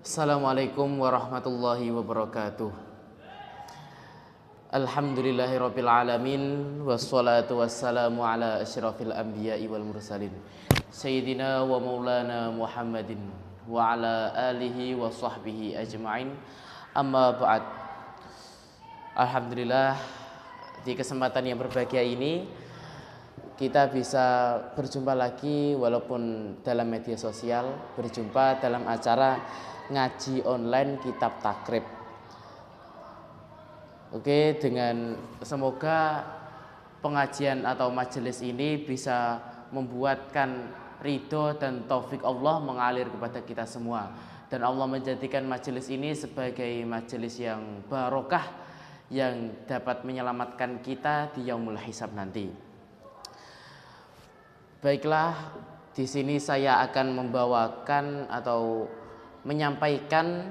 Assalamualaikum warahmatullahi wabarakatuh. Alhamdulillahirabbil alamin wassalatu wassalamu ala asyrafil anbiya'i wal mursalin sayyidina wa maulana Muhammadin wa ala alihi wa sahbihi ajma'in. Amma ba'd. Alhamdulillah, di kesempatan yang berbahagia ini kita bisa berjumpa lagi walaupun dalam media sosial, berjumpa dalam acara ngaji online kitab takrib. Oke, dengan semoga pengajian atau majelis ini bisa membuatkan ridho dan taufik Allah mengalir kepada kita semua, dan Allah menjadikan majelis ini sebagai majelis yang barokah yang dapat menyelamatkan kita di yaumul hisab nanti. Baiklah, di sini saya akan membawakan atau menyampaikan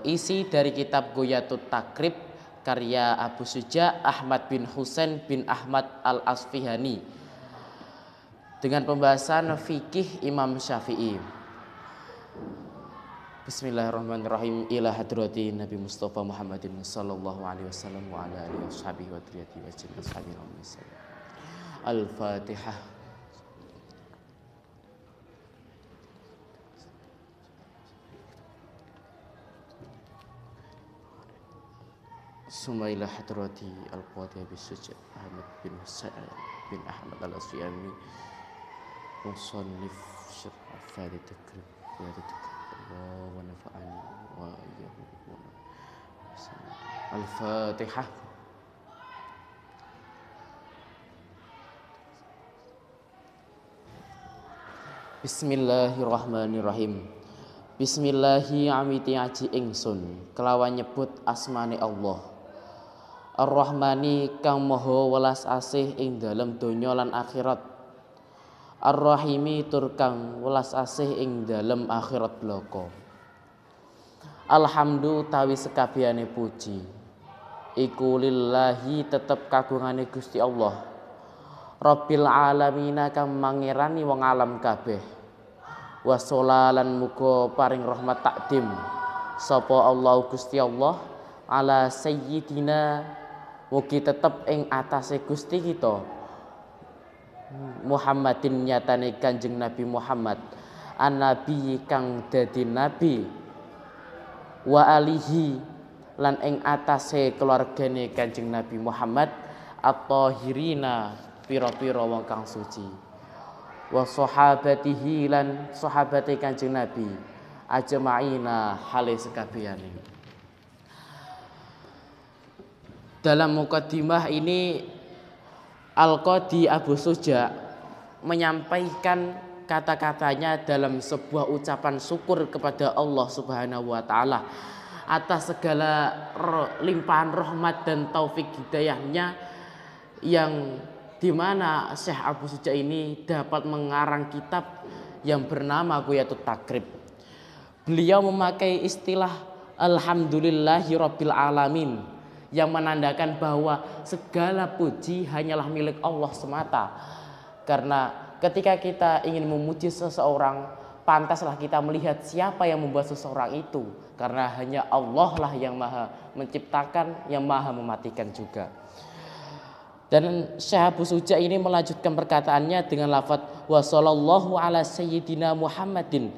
isi dari kitab Ghoyatut Takrib karya Abu Syuja Ahmad bin Husain bin Ahmad al-Asfihani dengan pembahasan fikih Imam Syafi'i. Bismillahirrahmanirrahim. Ila hadrati Nabi Mustafa Muhammadin sallallahu alaihi wasallam wa ala alihi washabihi wa triyati wa jannati Al-Fatihah. Sumailah hadrati al-Qadhi Syuja Ahmad bin Husain bin Ahmad al-Asfihani musannif syarh afadi takrib wa Allah wa nafa'ani wa iyyahu. Al-Fatihah. Bismillahirrahmanirrahim. Bismillahi amiti aji ingsun kelawan nyebut asmane Allah Ar-Rahmani kang maha welas asih ing dalem donya lan akhirat, Ar-Rahimi tur kang welas asih ing dalem akhirat blaka. Alhamdu tawi sekabehane puji iku lillahi tetep kagungane Gusti Allah, Rabbil alamina kang mangirani wong alam kabeh. Wassalalan muga paring rahmat takdim sapa Allah Gusti Allah ala sayyidina mugi tetep ing atase Gusti kita Muhammadin nyatane Kanjeng Nabi Muhammad an-nabi kang dadi nabi wa alihi lan ing atase keluargane Kanjeng Nabi Muhammad at-tahirina pira-pira wong kang suci wa sahabatihi lan sahabate Kanjeng Nabi ajma'ina hale sekabehane. Dalam mukaddimah ini Al-Qadhi Abu Syuja menyampaikan kata-katanya dalam sebuah ucapan syukur kepada Allah Subhanahu wa taala atas segala limpahan rahmat dan taufik hidayahnya, yang dimana Syekh Abu Syuja ini dapat mengarang kitab yang bernama Ghoyatut Takrib. Beliau memakai istilah Alhamdulillahirabbil alamin yang menandakan bahwa segala puji hanyalah milik Allah semata. Karena ketika kita ingin memuji seseorang, pantaslah kita melihat siapa yang membuat seseorang itu, karena hanya Allah lah yang maha menciptakan, yang maha mematikan juga. Dan Syekh Abu Syuja ini melanjutkan perkataannya dengan lafaz wa sallallahu ala sayyidina Muhammadin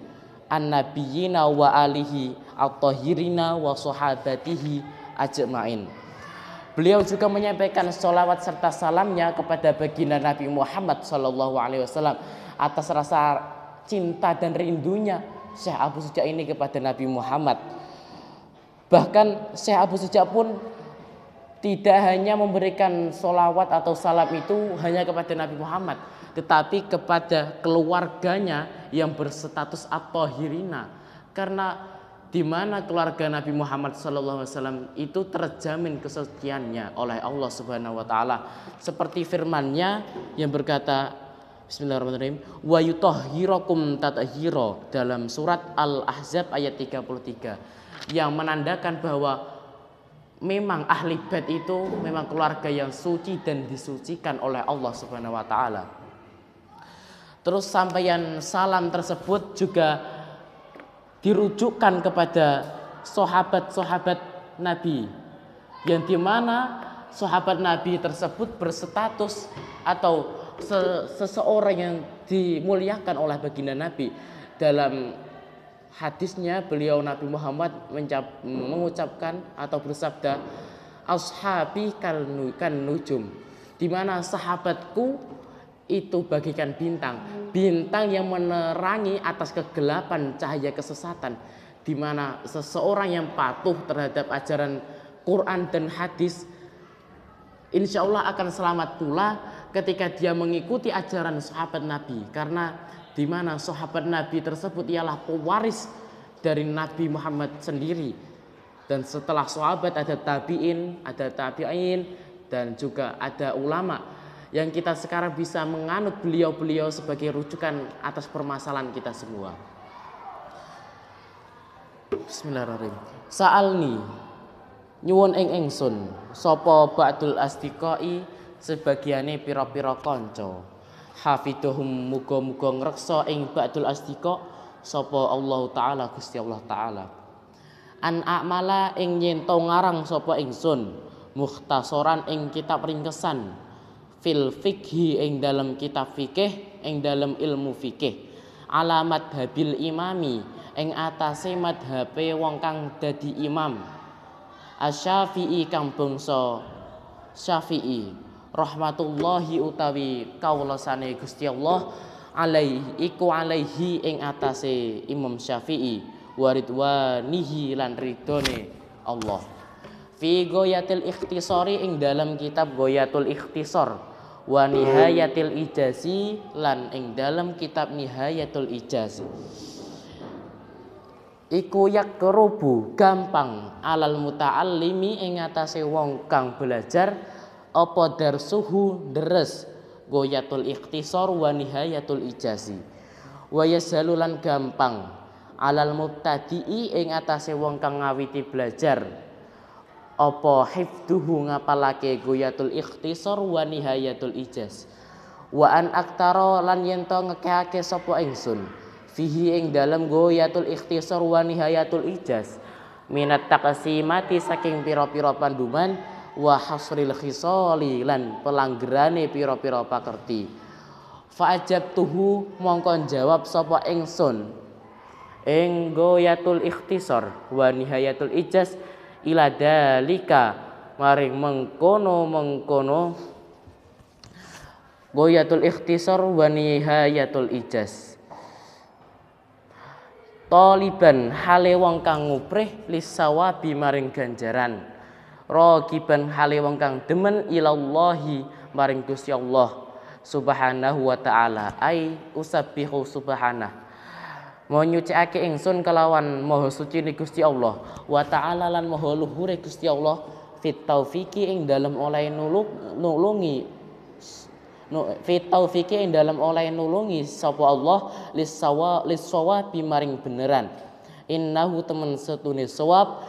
an-nabiyina wa alihi at-tahirina wa sahabatihi ajma'in. Beliau juga menyampaikan sholawat serta salamnya kepada baginda Nabi Muhammad sallallahu alaihi wasallam atas rasa cinta dan rindunya Syekh Abu Syuja ini kepada Nabi Muhammad. Bahkan Syekh Abu Syuja pun tidak hanya memberikan sholawat atau salam itu hanya kepada Nabi Muhammad, tetapi kepada keluarganya yang berstatus at-tahirina, karena di mana keluarga Nabi Muhammad SAW itu terjamin kesuciannya oleh Allah Subhanahu wa taala, seperti firman-Nya yang berkata Bismillahirrahmanirrahim wa yutahhirakum tathira dalam surat Al-Ahzab ayat 33, yang menandakan bahwa memang ahli bait itu memang keluarga yang suci dan disucikan oleh Allah Subhanahu wa taala. Terus sampaian salam tersebut juga dirujukkan kepada sahabat-sahabat Nabi, yang dimana sahabat Nabi tersebut berstatus atau seseorang yang dimuliakan oleh baginda Nabi. Dalam hadisnya beliau Nabi Muhammad mengucapkan atau bersabda, ashabi kan nujum, di mana sahabatku itu bagikan bintang yang menerangi atas kegelapan cahaya kesesatan, di mana seseorang yang patuh terhadap ajaran Quran dan hadis insya Allah akan selamat pula ketika dia mengikuti ajaran sahabat Nabi, karena di mana sahabat Nabi tersebut ialah pewaris dari Nabi Muhammad sendiri. Dan setelah sahabat ada tabi'in, ada tabi'in, dan juga ada ulama yang kita sekarang bisa menganut beliau-beliau sebagai rujukan atas permasalahan kita semua. Bismillahirrahmanirrahim. Sa'alni nyuwun ing ingsun sapa ba'dul asdiqai sebagiane pira-pira kanca, hafidhum muga-muga ngreksa ing ba'dul asdiqa sapa Allah taala Gusti Allah taala, an a'mala ing nyento ngarang sapa ingsun mukhtasaran ing kitab ringkesan fil fikhi ing dalam kitab fikih ing dalam ilmu fikih, alamat habil imami ing atase madhabe wong kang dadi imam Asy-Syafi'i kang bangsa Syafi'i rahmatullahi utawi kawulasane Gusti Allah alaihi ing atase Imam Syafi'i waridwanihi lan ridone Allah, fi Ghayatil Ikhtisari ing dalam kitab Ghayatul Ikhtisar wa Nihayatil Ijazi lan ing dalam kitab Nihayatul Ijazi. Iku yakrubu gampang alal muta'allimi ing atase wong kang belajar apa darsuhu deres Ghayatul Ikhtisar wa Nihayatul Ijazi, wa yasalulan gampang alal mubtadi'i ing atase wong kang ngawiti belajar apa hifduhu ngapalake Ghayatul Ikhtisar wa Nihayatul Ijaz, wa an aktara lan yen to ngekehake sapa ingsun fihi ing dalam Ghayatul Ikhtisar wa Nihayatul Ijaz minat taqsimati saking pira-pira panduman wa hasril khisali lan pelanggerane pira-pira pakerti, fa ajabtuhu mongko jawab sapa ingsun ing Ghayatul Ikhtisar wa Nihayatul Ijaz ila dalika maring mengkono Ghayatul Ikhtisar wa Nihayatul Ijaz, taliban hale wong kang nguprih lisawabi maring ganjaran, ragiban hale wong kang demen ilallahi maring Gusti Allah subhanahu wa ta'ala, ai usabbihu subhanah mau nyucikake ingsun kelawan maha suci ni Gusti Allah wa ta'ala lan maha luhure Gusti Allah fit taufiqi ing dalem oleh nulungi fit taufiqi ing dalem oleh nulungi sapa Allah lis-sawabi maring beneran, innahu temen setune sawab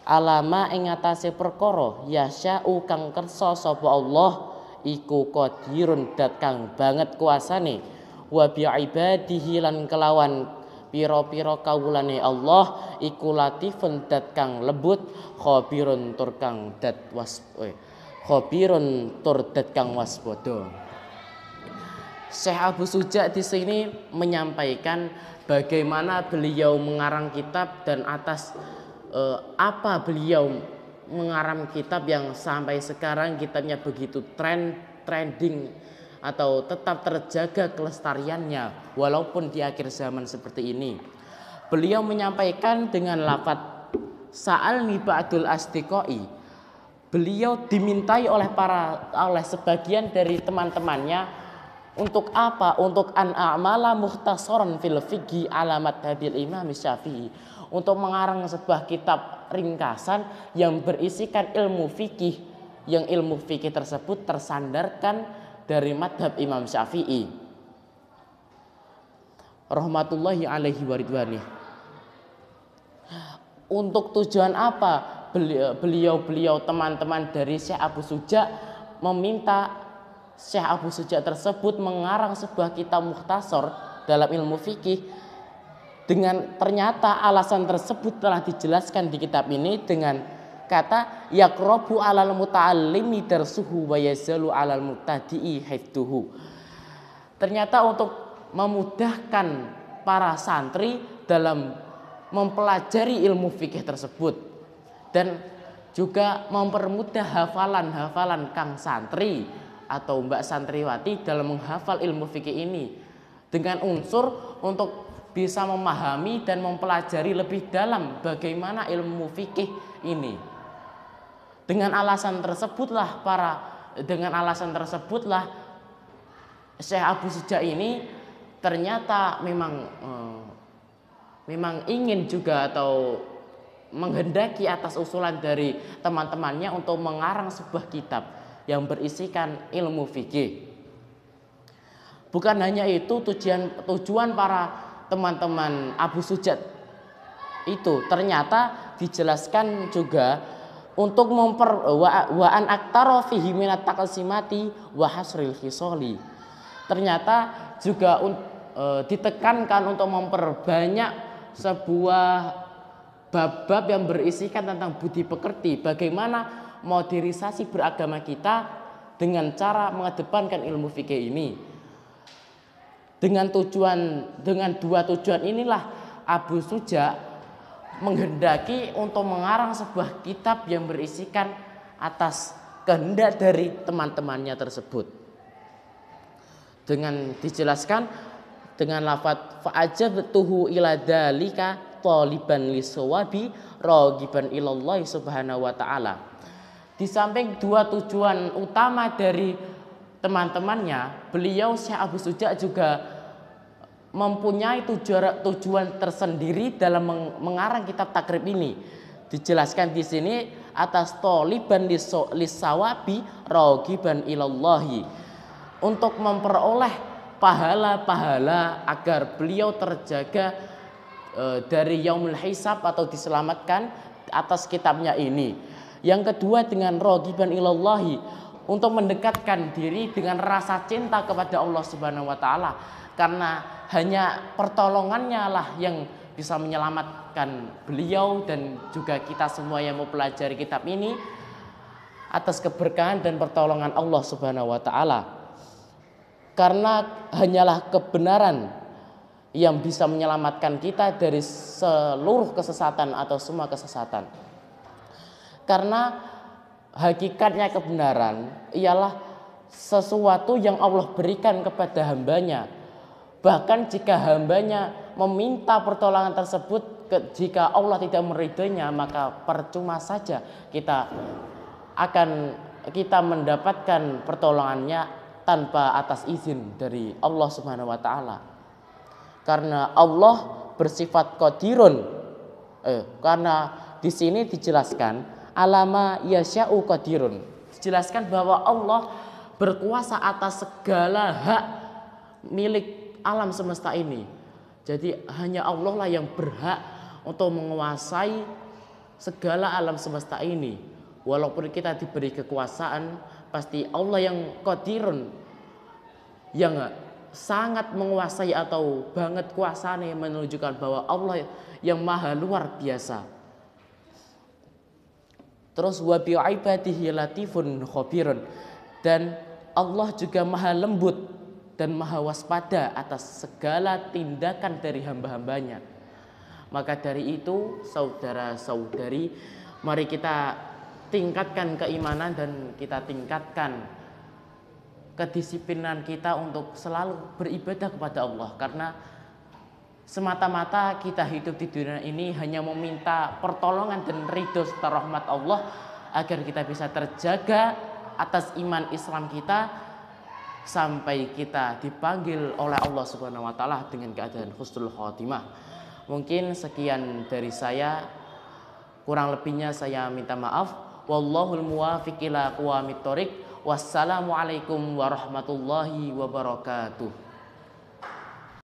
alama ing atase perkara yasya'u kang kersa sapa Allah iku qadirun dat kang banget kuasane, wa bi ibadihi lan kelawan pira-pira kawulane Allah iku latifun dat kang lembut, khabirun tur dat kang waspada. Syekh Abu Suja di sini menyampaikan bagaimana beliau mengarang kitab dan atas apa beliau mengarang kitab yang sampai sekarang kitabnya begitu trending atau tetap terjaga kelestariannya walaupun di akhir zaman seperti ini. Beliau menyampaikan dengan lafaz sa'alni ba'dul asdiqai. Beliau dimintai oleh sebagian dari teman-temannya untuk apa? Untuk an a'mala mukhtasaran fil fiqhi alamat habil Imam Syafi'i, untuk mengarang sebuah kitab ringkasan yang berisikan ilmu fikih, yang ilmu fikih tersebut tersandarkan dari madhab Imam Syafi'i rahmatullahi alaihi waridwanih. Untuk tujuan apa beliau teman-teman dari Syekh Abu Suja meminta Syekh Abu Suja tersebut mengarang sebuah kitab mukhtasar dalam ilmu fikih dengan ternyata alasan tersebut telah dijelaskan di kitab ini dengan kata yaqrabu alal muta'allimi darsuhu wa yazalu alal mubtadi'i haittuhu. Ternyata untuk memudahkan para santri dalam mempelajari ilmu fikih tersebut dan juga mempermudah hafalan-hafalan kang santri atau mbak santriwati dalam menghafal ilmu fikih ini dengan unsur untuk bisa memahami dan mempelajari lebih dalam bagaimana ilmu fikih ini. Dengan alasan tersebutlah Syekh Abu Suja ini ternyata memang ingin juga atau menghendaki atas usulan dari teman-temannya untuk mengarang sebuah kitab yang berisikan ilmu fikih. Bukan hanya itu, tujuan para teman-teman Abu Sujat itu ternyata dijelaskan juga untuk wa'an aktara fihi minat taqsimati wa hasril khisali. Ternyata juga ditekankan untuk memperbanyak sebuah bab-bab yang berisikan tentang budi pekerti, bagaimana modernisasi beragama kita dengan cara mengedepankan ilmu fikih ini. Dengan dua tujuan inilah Abu Suja menghendaki untuk mengarang sebuah kitab yang berisikan atas kehendak dari teman-temannya tersebut. Dengan dijelaskan dengan lafadz fa'ajabtuhu ila dzalika taliban lisawabi ragiban ilallahi subhanahu wa ta'ala. Di samping dua tujuan utama dari teman-temannya, beliau Syekh Abu Suja juga mempunyai tujuan tersendiri dalam mengarang kitab takrib ini. Dijelaskan di sini atas taliban lisawabi ragiban ilallahi, untuk memperoleh pahala-pahala agar beliau terjaga dari yaumul hisab atau diselamatkan atas kitabnya ini. Yang kedua dengan ragiban ilallahi, untuk mendekatkan diri dengan rasa cinta kepada Allah Subhanahu wa taala, karena hanya pertolongannya lah yang bisa menyelamatkan beliau dan juga kita semua yang mau pelajari kitab ini atas keberkahan dan pertolongan Allah Subhanahu wa taala. Karena hanyalah kebenaran yang bisa menyelamatkan kita dari seluruh kesesatan atau semua kesesatan. Karena hakikatnya kebenaran ialah sesuatu yang Allah berikan kepada hambanya. Bahkan jika hambanya meminta pertolongan tersebut, jika Allah tidak meridhoinya, maka percuma saja kita mendapatkan pertolongannya tanpa atas izin dari Allah Subhanahu wa taala. Karena Allah bersifat qadirun. Karena di sini dijelaskan alama yasya'u qadirun. Dijelaskan bahwa Allah berkuasa atas segala hak milik alam semesta ini. Jadi hanya Allah lah yang berhak untuk menguasai segala alam semesta ini. Walaupun kita diberi kekuasaan, pasti Allah yang qadirun, yang sangat menguasai atau banget kuasanya, menunjukkan bahwa Allah yang maha luar biasa. Terus wa bi ibadihi latifun khabirun, dan Allah juga maha lembut dan maha waspada atas segala tindakan dari hamba-hambanya. Maka dari itu saudara-saudari, mari kita tingkatkan keimanan dan kita tingkatkan kedisiplinan kita untuk selalu beribadah kepada Allah. Karena semata-mata kita hidup di dunia ini hanya meminta pertolongan dan ridho serta rahmat Allah agar kita bisa terjaga atas iman Islam kita sampai kita dipanggil oleh Allah Subhanahu wa taala dengan keadaan husnul khotimah. Mungkin sekian dari saya, kurang lebihnya saya minta maaf. Wallahul muwaffiq ila aqwamit thoriq. Wassalamualaikum warahmatullahi wabarakatuh.